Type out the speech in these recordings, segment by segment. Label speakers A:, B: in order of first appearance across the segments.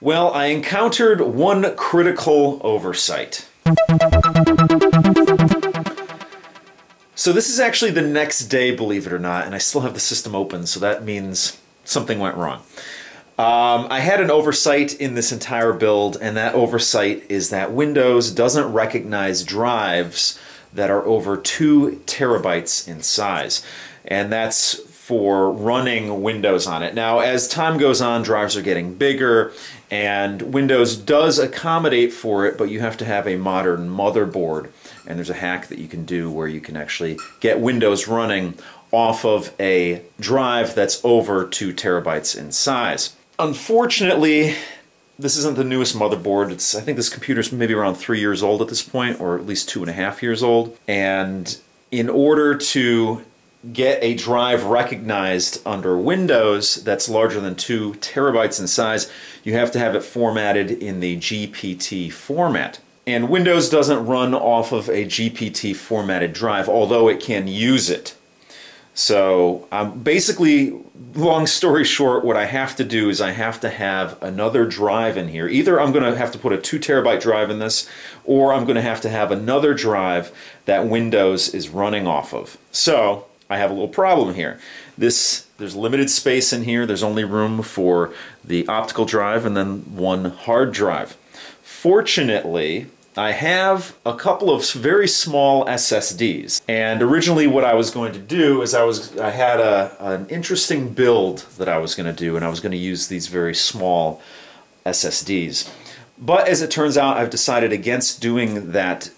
A: Well, I encountered one critical oversight. So this is actually the next day, believe it or not, and I still have the system open, so that means something went wrong. I had an oversight in this entire build, and that oversight is that Windows doesn't recognize drives that are over 2 terabytes in size. And that's for running Windows on it. Now, as time goes on, drives are getting bigger, and Windows does accommodate for it, but you have to have a modern motherboard. And there's a hack that you can do where you can actually get Windows running off of a drive that's over 2 terabytes in size. Unfortunately, this isn't the newest motherboard. I think this computer's maybe around 3 years old at this point, or at least 2.5 years old. And in order to get a drive recognized under Windows that's larger than 2 terabytes in size, you have to have it formatted in the GPT format. And Windows doesn't run off of a GPT formatted drive, although it can use it. So basically, long story short, what I have to do is I have to have another drive in here. Either I'm going to have to put a 2 terabyte drive in this, or I'm going to have another drive that Windows is running off of. So I have a little problem here. There's limited space in here. There's only room for the optical drive and then one hard drive. Fortunately, I have a couple of very small SSDs, and originally what I was going to do is I had an interesting build that I was going to do, and I was going to use these very small SSDs. But as it turns out, I've decided against doing that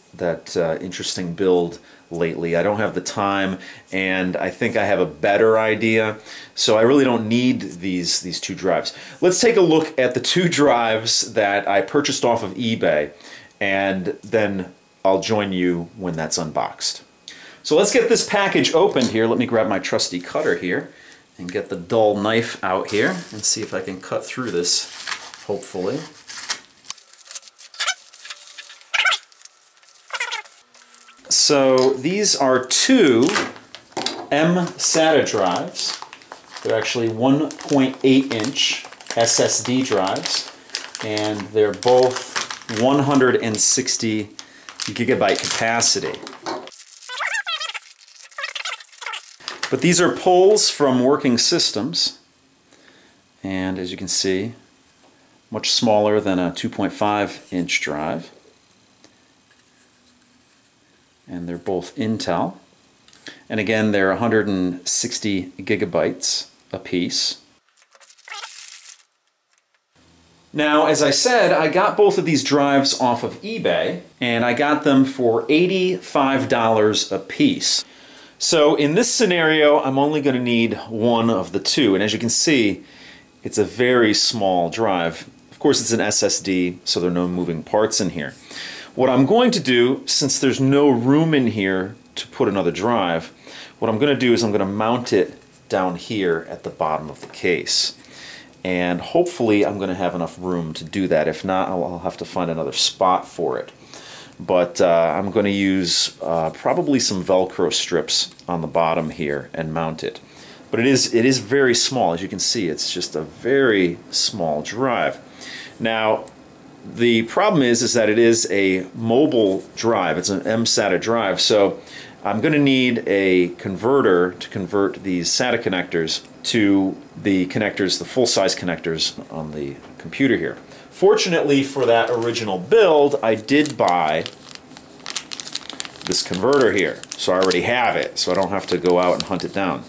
A: interesting build lately. I don't have the time, and I think I have a better idea, so I really don't need these 2 drives. Let's take a look at the 2 drives that I purchased off of eBay, and then I'll join you when that's unboxed. So let's get this package opened here. Let me grab my trusty cutter here and get the dull knife out here and see if I can cut through this, hopefully. So these are 2 SATA drives. They're actually 1.8-inch SSD drives, and they're both 160 gigabyte capacity. But these are pulls from working systems, and as you can see, much smaller than a 2.5-inch drive. And they're both Intel. And again, they're 160 gigabytes a piece. Now, as I said, I got both of these drives off of eBay, and I got them for $85 a piece. So in this scenario, I'm only going to need one of the 2, and as you can see, it's a very small drive. Of course, it's an SSD, so there are no moving parts in here. What I'm going to do, since there's no room in here to put another drive, what I'm going to do is I'm going to mount it down here at the bottom of the case. And hopefully I'm going to have enough room to do that. If not, I'll have to find another spot for it. But I'm going to use probably some Velcro strips on the bottom here and mount it. But it is very small. As you can see, it's just a very small drive. Now, the problem is that it is a mobile drive. It's an SATA drive, so I'm going to need a converter to convert these SATA connectors to the connectors, the full-size connectors on the computer here. Fortunately for that original build, I did buy this converter here, so I already have it, so I don't have to go out and hunt it down.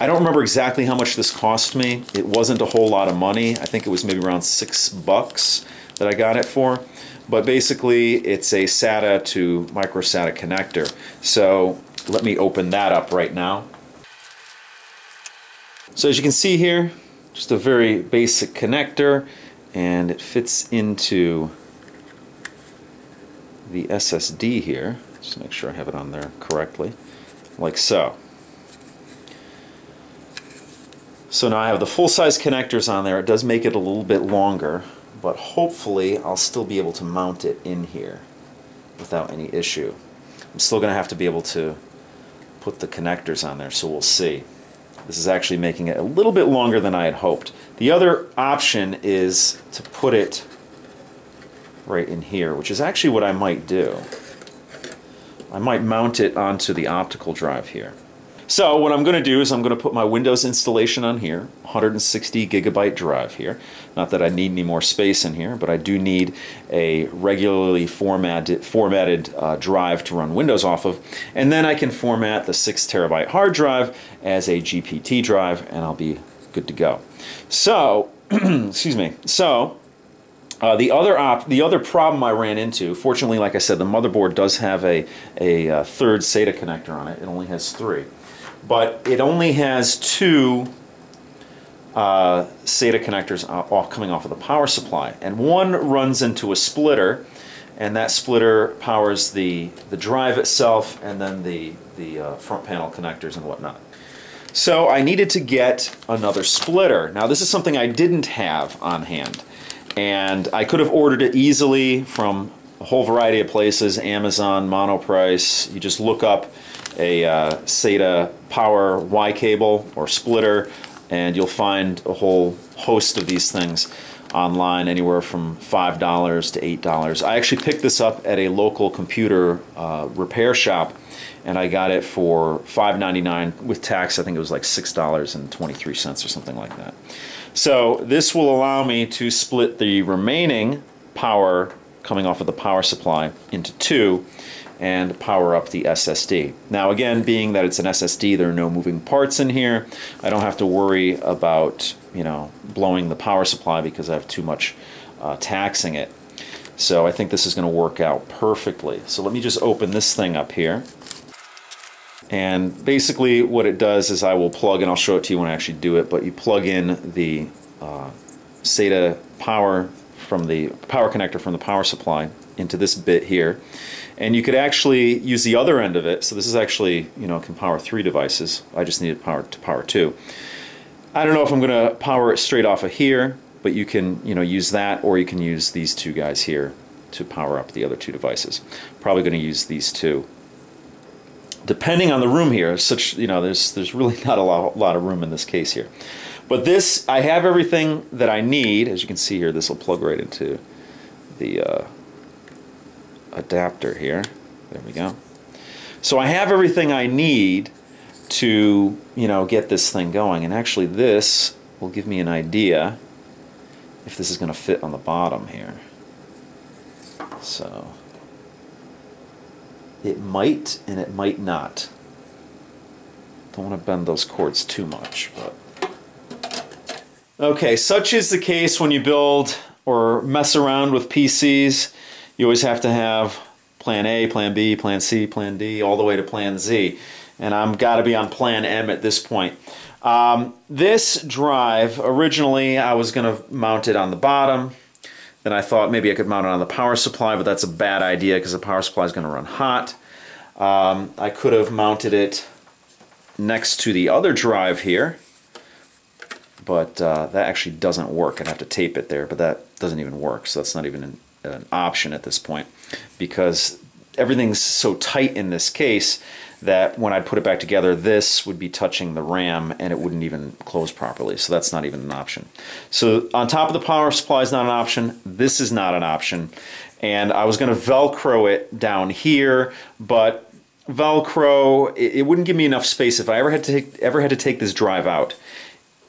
A: I don't remember exactly how much this cost me. It wasn't a whole lot of money. I think it was maybe around $6 that I got it for. But basically, it's a SATA to micro SATA connector. So let me open that up right now. So as you can see here, just a very basic connector, and it fits into the SSD here. Just make sure I have it on there correctly, like so. So now I have the full-size connectors on there. It does make it a little bit longer, but hopefully I'll still be able to mount it in here without any issue. I'm still going to have to be able to put the connectors on there, so we'll see. This is actually making it a little bit longer than I had hoped. The other option is to put it right in here, which is actually what I might do. I might mount it onto the optical drive here. So what I'm going to do is I'm going to put my Windows installation on here, 160 gigabyte drive here. Not that I need any more space in here, but I do need a regularly formatted drive to run Windows off of. And then I can format the 6 terabyte hard drive as a GPT drive, and I'll be good to go. So, excuse me. So, the other problem I ran into, fortunately, like I said, the motherboard does have a third SATA connector on it. It only has 3. But it only has 2 SATA connectors coming off of the power supply. And one runs into a splitter, and that splitter powers the drive itself and then the front panel connectors and whatnot. So I needed to get another splitter. Now this is something I didn't have on hand. And I could have ordered it easily from a whole variety of places, Amazon, Monoprice. You just look up a SATA power Y cable or splitter, and you'll find a whole host of these things online, anywhere from $5 to $8. I actually picked this up at a local computer repair shop, and I got it for $5.99 with tax. I think it was like $6.23 or something like that. So this will allow me to split the remaining power coming off of the power supply into 2 and power up the SSD. Now again, being that it's an SSD, there are no moving parts in here. I don't have to worry about, you know, blowing the power supply because I have too much taxing it. So I think this is going to work out perfectly. So let me just open this thing up here. And basically what it does is I will plug, and I'll show it to you when I actually do it, but you plug in the SATA power from the power connector from the power supply into this bit here. And you could actually use the other end of it. So this is actually, you know, can power 3 devices. I just needed power to power 2. I don't know if I'm going to power it straight off of here, but you can, you know, use that, or you can use these 2 guys here to power up the other 2 devices. Probably going to use these 2. Depending on the room here, such, you know, there's really not a lot of room in this case here. But this, I have everything that I need. As you can see here, this will plug right into the adapter here. There we go. So I have everything I need to, you know, get this thing going. And actually this will give me an idea if this is going to fit on the bottom here. So it might and it might not. Don't want to bend those cords too much, but okay, such is the case when you build or mess around with PCs. You always have to have plan A, plan B, plan C, plan D, all the way to plan Z. And I'm got to be on plan M at this point. This drive, originally I was going to mount it on the bottom. Then I thought maybe I could mount it on the power supply, but that's a bad idea because the power supply is going to run hot. I could have mounted it next to the other drive here, but that actually doesn't work. I'd have to tape it there, but that doesn't even work, so that's not even an option at this point because everything's so tight in this case that when I put it back together, this would be touching the RAM and it wouldn't even close properly, so that's not even an option. So on top of the power supply is not an option, this is not an option, and I was going to Velcro it down here, but Velcro, it wouldn't give me enough space if I ever had to take this drive out.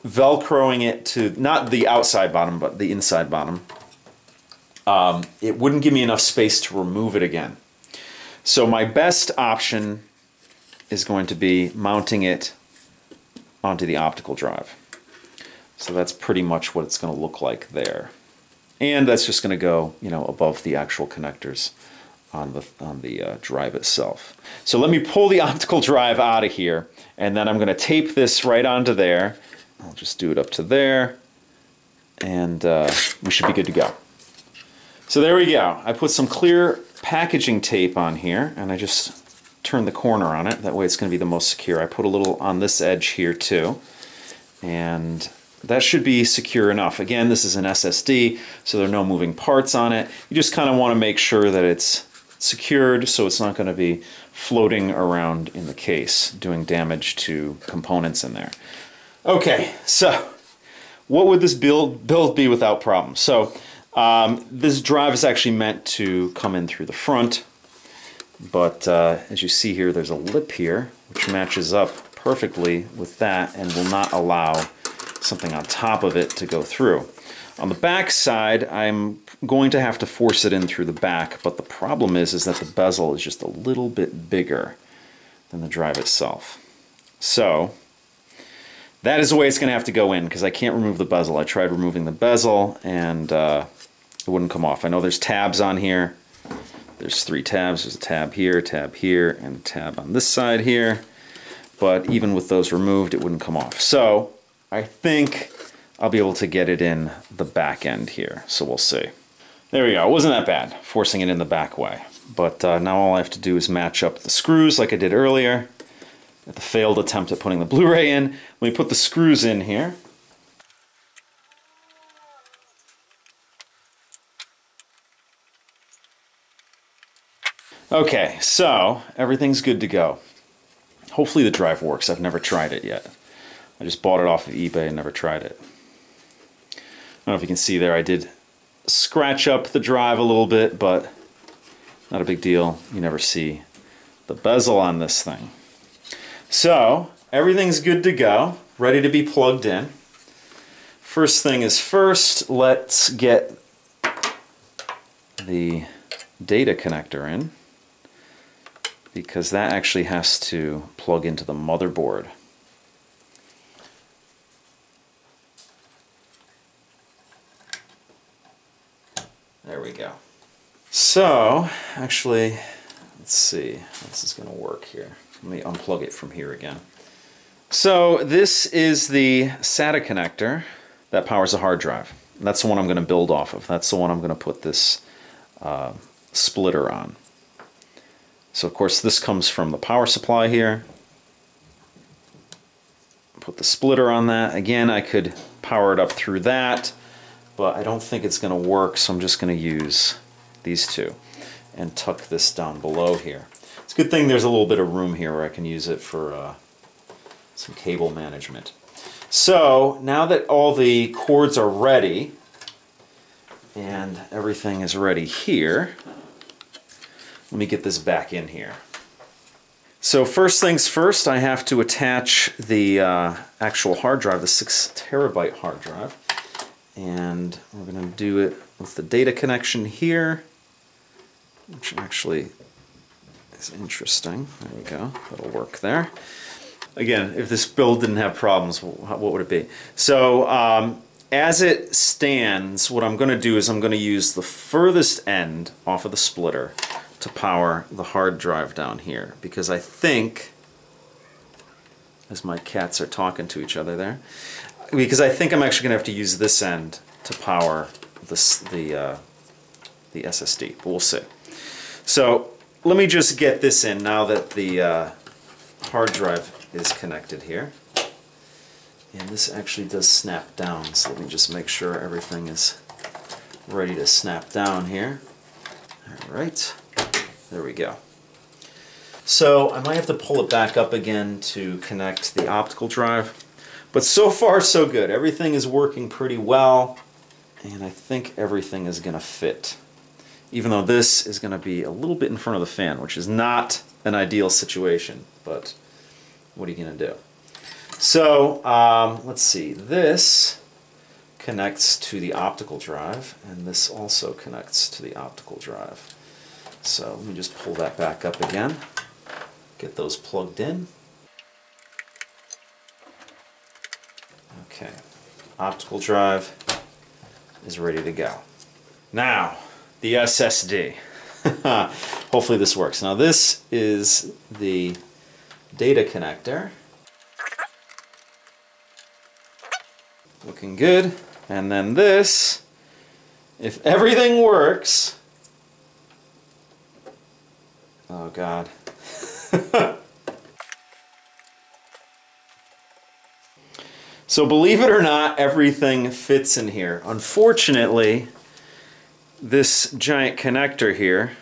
A: Velcroing it to, not the outside bottom, but the inside bottom, it wouldn't give me enough space to remove it again. So my best option is going to be mounting it onto the optical drive. So that's pretty much what it's going to look like there. And that's just going to go, you know, above the actual connectors on the drive itself. So let me pull the optical drive out of here, and then I'm going to tape this right onto there. I'll just do it up to there, and we should be good to go. So there we go. I put some clear packaging tape on here, and I just turn the corner on it. That way it's going to be the most secure. I put a little on this edge here too, and that should be secure enough. Again, this is an SSD, so there are no moving parts on it. You just kind of want to make sure that it's secured so it's not going to be floating around in the case, doing damage to components in there. Okay, so what would this build be without problems? So this drive is actually meant to come in through the front, but as you see here, there's a lip here which matches up perfectly with that and will not allow something on top of it to go through. On the back side, I'm going to have to force it in through the back, but the problem is that the bezel is just a little bit bigger than the drive itself. So that is the way it's going to have to go in, because I can't remove the bezel. I tried removing the bezel and it wouldn't come off. I know there's tabs on here. There's 3 tabs. There's a tab here, and a tab on this side here. But even with those removed, it wouldn't come off. So I think I'll be able to get it in the back end here. So we'll see. There we go. It wasn't that bad, forcing it in the back way. But now all I have to do is match up the screws like I did earlier at the failed attempt at putting the Blu-ray in. Let me put the screws in here. Okay, so everything's good to go. Hopefully the drive works. I've never tried it yet. I just bought it off of eBay and never tried it. I don't know if you can see there, I did scratch up the drive a little bit, but not a big deal. You never see the bezel on this thing. So everything's good to go, ready to be plugged in. First thing is first, let's get the data connector in, because that actually has to plug into the motherboard. There we go. So, actually, let's see how this is going to work here. Let me unplug it from here again. So, this is the SATA connector that powers a hard drive. That's the one I'm going to build off of. That's the one I'm going to put this splitter on. So, of course, this comes from the power supply here. Put the splitter on that. Again, I could power it up through that, but I don't think it's going to work, so I'm just going to use these two and tuck this down below here. It's a good thing there's a little bit of room here where I can use it for some cable management. So now that all the cords are ready and everything is ready here, let me get this back in here. So first things first, I have to attach the actual hard drive, the 6 terabyte hard drive. And we're going to do it with the data connection here, which actually is interesting. There we go. That'll work there. Again, if this build didn't have problems, what would it be? So as it stands, what I'm going to do is I'm going to use the furthest end off of the splitter to power the hard drive down here, because I think, as my cats are talking to each other there, because I think I'm actually going to have to use this end to power the SSD, but we'll see. So let me just get this in now that the hard drive is connected here. And this actually does snap down, so let me just make sure everything is ready to snap down here. Alright, there we go. So I might have to pull it back up again to connect the optical drive. But so far so good. Everything is working pretty well, and I think everything is going to fit. Even though this is going to be a little bit in front of the fan, which is not an ideal situation, but what are you going to do? So let's see, this connects to the optical drive, and this also connects to the optical drive. So let me just pull that back up again, get those plugged in. Okay, optical drive is ready to go. Now, the SSD. Hopefully this works. Now this is the data connector. Looking good. And then this, if everything works, oh God. So believe it or not, everything fits in here. Unfortunately, this giant connector here,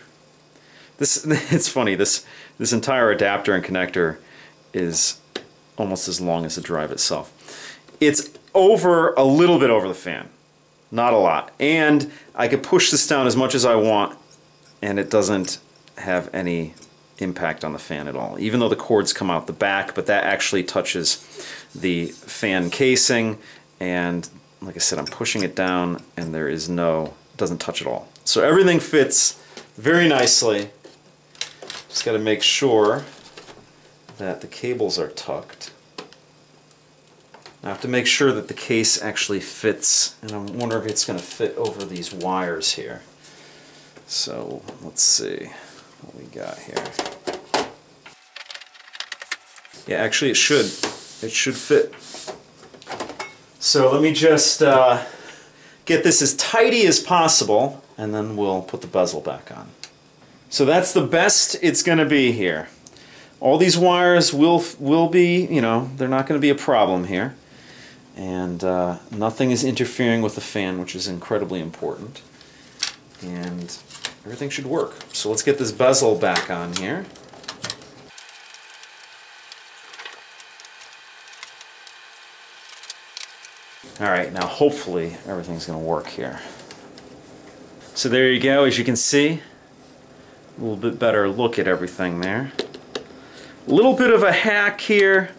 A: it's funny, this entire adapter and connector is almost as long as the drive itself. It's over a little bit over the fan, not a lot. And I could push this down as much as I want and it doesn't have any impact on the fan at all, even though the cords come out the back, but that actually touches the fan casing, and like I said, I'm pushing it down and there is doesn't touch at all. So everything fits very nicely. Just got to make sure that the cables are tucked. I have to make sure that the case actually fits, and I'm wondering if it's going to fit over these wires here. So let's see what we got here. Yeah, actually it should. It should fit. So let me just get this as tidy as possible, and then we'll put the bezel back on. So that's the best it's going to be here. All these wires will be, you know, they're not going to be a problem here. And nothing is interfering with the fan, which is incredibly important. And everything should work. So let's get this bezel back on here. Alright, now hopefully everything's going to work here. So there you go, as you can see, a little bit better look at everything there. A little bit of a hack here,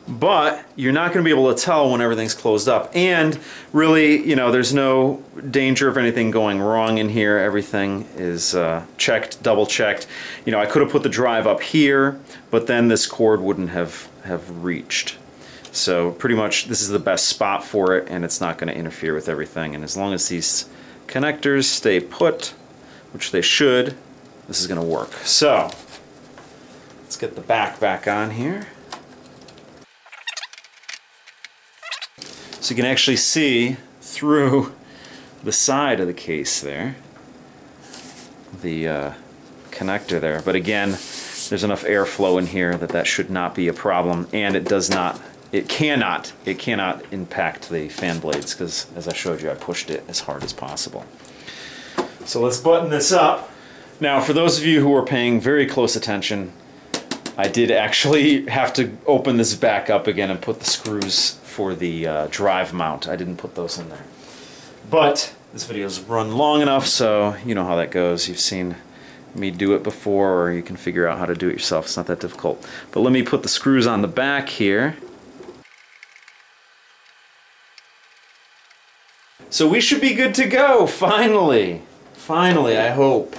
A: but you're not going to be able to tell when everything's closed up. And really, you know, there's no danger of anything going wrong in here. Everything is checked, double checked. You know, I could have put the drive up here, but then this cord wouldn't have reached. So pretty much this is the best spot for it, and it's not going to interfere with everything. And as long as these connectors stay put, which they should, this is going to work. So let's get the back on here. So you can actually see through the side of the case there, the connector there. But again, there's enough airflow in here that should not be a problem, and it does not. It cannot impact the fan blades, because as I showed you, I pushed it as hard as possible. So let's button this up. Now, for those of you who are paying very close attention, I did actually have to open this back up again and put the screws for the drive mount. I didn't put those in there. But this video's run long enough, so you know how that goes. You've seen me do it before, or you can figure out how to do it yourself. It's not that difficult. But let me put the screws on the back here. So we should be good to go, finally. Finally, I hope.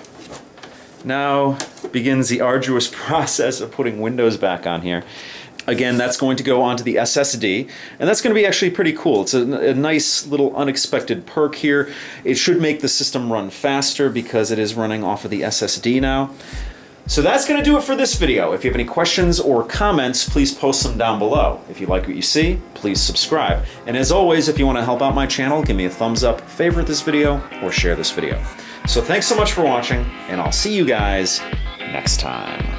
A: Now begins the arduous process of putting Windows back on here. Again, that's going to go onto the SSD, and that's going to be actually pretty cool. It's a nice little unexpected perk here. It should make the system run faster because it is running off of the SSD now. So that's going to do it for this video. If you have any questions or comments, please post them down below. If you like what you see, please subscribe. And as always, if you want to help out my channel, give me a thumbs up, favorite this video, or share this video. So thanks so much for watching, and I'll see you guys next time.